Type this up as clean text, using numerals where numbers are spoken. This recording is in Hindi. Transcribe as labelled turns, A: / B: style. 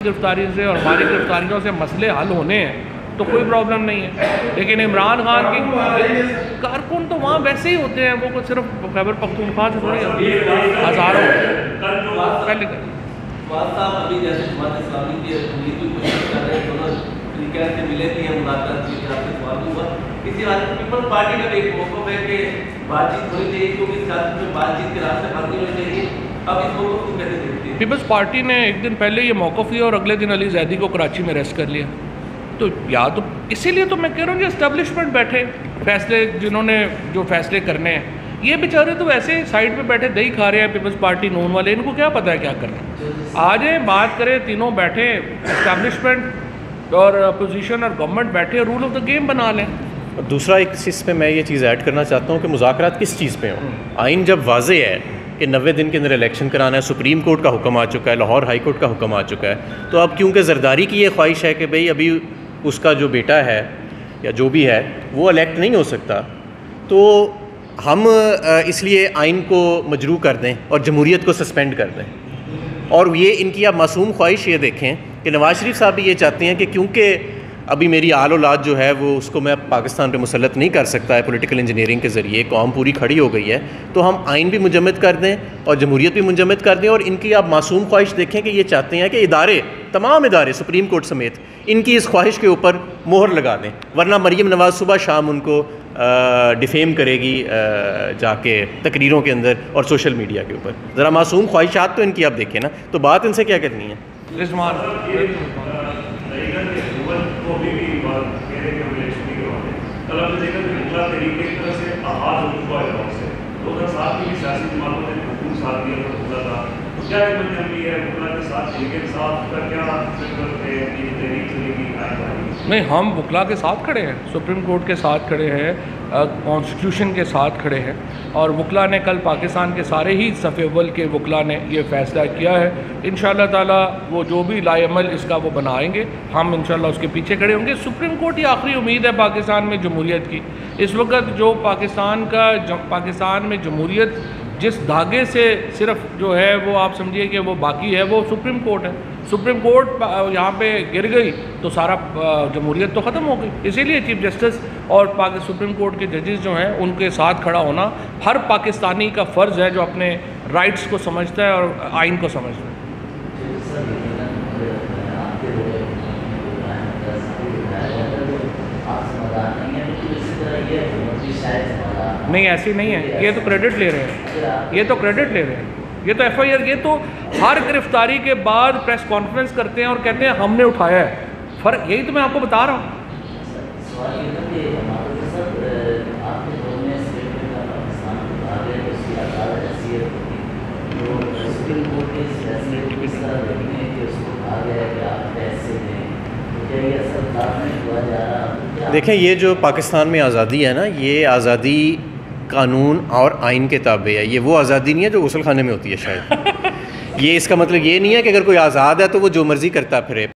A: गिरफ्तारी से और हमारी गिरफ्तारियों से मसले हल होने हैं तो कोई प्रॉब्लम नहीं है। लेकिन इमरान खान की कारकुन तो वहाँ वैसे ही होते हैं, वो सिर्फ खैबर पख्तूनख्वा से थोड़ी हज़ारों पहले
B: अभी जैसे मिले थे मुलाकात की आपसे सवाल हुआ, इसी बात पीपल्स पार्टी का एक मौक़िफ़ है कि बातचीत होनी चाहिए, क्योंकि सियासत में बातचीत के रास्ते बंद होनी चाहिए। अब इस मौक़िफ़ को कैसे देखते हैं? पीपल्स
A: पार्टी ने एक दिन पहले ये मौक़िफ़ लिया और अगले दिन अली ज़ैदी को कराची में अरेस्ट कर लिया। तो या तो इसीलिए तो मैं कह रहा हूँ, जो एस्टेब्लिशमेंट बैठे फैसले, जिन्होंने जो फैसले करने हैं, ये बेचारे तो वैसे साइड पे बैठे दही खा रहे हैं पीपल्स पार्टी नून वाले, इनको क्या पता है क्या करना है। आ जाए बात करें, तीनों बैठे, एस्टेब्लिशमेंट और अपोजिशन और गवर्नमेंट बैठे, रूल ऑफ द गेम बना लें।
C: और दूसरा एक चीज़ पे मैं ये चीज़ ऐड करना चाहता हूँ कि मुज़ाकरात किस चीज़ पे हों। आइन जब वाज़े है कि 90 दिन के अंदर इलेक्शन कराना है, सुप्रीम कोर्ट का हुक्म आ चुका है, लाहौर हाई कोर्ट का हुक्म आ चुका है, तो अब क्योंकि जरदारी की ये ख्वाहिश है कि भाई अभी उसका जो बेटा है या जो भी है वो इलेक्ट नहीं हो सकता, तो हम इसलिए आइन को मजरू कर दें और जमहूरियत को सस्पेंड कर दें। और ये इनकी आप मासूम ख्वाहिश ये देखें कि नवाज़ शरीफ साहब भी ये चाहते हैं कि क्योंकि अभी मेरी आल औलाद जो है वो उसको मैं पाकिस्तान पे मुसल्लत नहीं कर सकता है पॉलिटिकल इंजीनियरिंग के ज़रिए, कौम पूरी खड़ी हो गई है, तो हम आइन भी मुजम्मद कर दें और जमहूरियत भी मुजम्मद कर दें। और इनकी आप मासूम ख्वाहिश देखें कि ये चाहते हैं कि इदारे, तमाम इदारे सुप्रीम कोर्ट समेत, इनकी इस ख्वाहिश के ऊपर मोहर लगा दें, वरना मरीम नवाज़ सुबह शाम उनको डिफेम करेगी जाके तकरीरों के अंदर और सोशल मीडिया के ऊपर। ज़रा मासूम ख्वाहिशात तो इनकी आप देखें ना, तो बात इनसे क्या करनी है।
A: नहीं, हम वकला के साथ खड़े हैं, सुप्रीम कोर्ट के साथ खड़े हैं, कॉन्स्टिट्यूशन के साथ खड़े हैं। और वकला ने कल पाकिस्तान के सारे ही सफ़े अव्वल के वकला ने ये फ़ैसला किया है। इंशाअल्लाह ताला वो जो भी लाएमल इसका वो बनाएंगे, हम इंशाअल्लाह उसके पीछे खड़े होंगे। सुप्रीम कोर्ट की आखिरी उम्मीद है पाकिस्तान में जमहूरियत की। इस वक्त जो पाकिस्तान में जमहूरियत जिस धागे से सिर्फ जो है वो आप समझिए कि वो बाकी है, वो सुप्रीम कोर्ट है। सुप्रीम कोर्ट यहाँ पे गिर गई तो सारा जमहूरियत तो ख़त्म हो गई। इसीलिए चीफ जस्टिस और सुप्रीम कोर्ट के जजेस जो हैं उनके साथ खड़ा होना हर पाकिस्तानी का फ़र्ज़ है, जो अपने राइट्स को समझता है और आइन को समझता है। नहीं, ऐसी नहीं है, ये तो क्रेडिट ले रहे हैं, ये तो क्रेडिट ले रहे हैं, ये तो FIR, ये तो हर गिरफ्तारी के बाद प्रेस कॉन्फ्रेंस करते हैं और कहते हैं हमने उठाया है। फ़र्क यही तो मैं आपको बता रहा हूँ।
C: देखें, ये जो पाकिस्तान में आज़ादी है ना, ये आज़ादी कानून और आइन के ताबे है। ये वो आज़ादी नहीं है जो गुसल खाने में होती है शायद। ये इसका मतलब ये नहीं है कि अगर कोई आज़ाद है तो वो जो मर्ज़ी करता फिरे।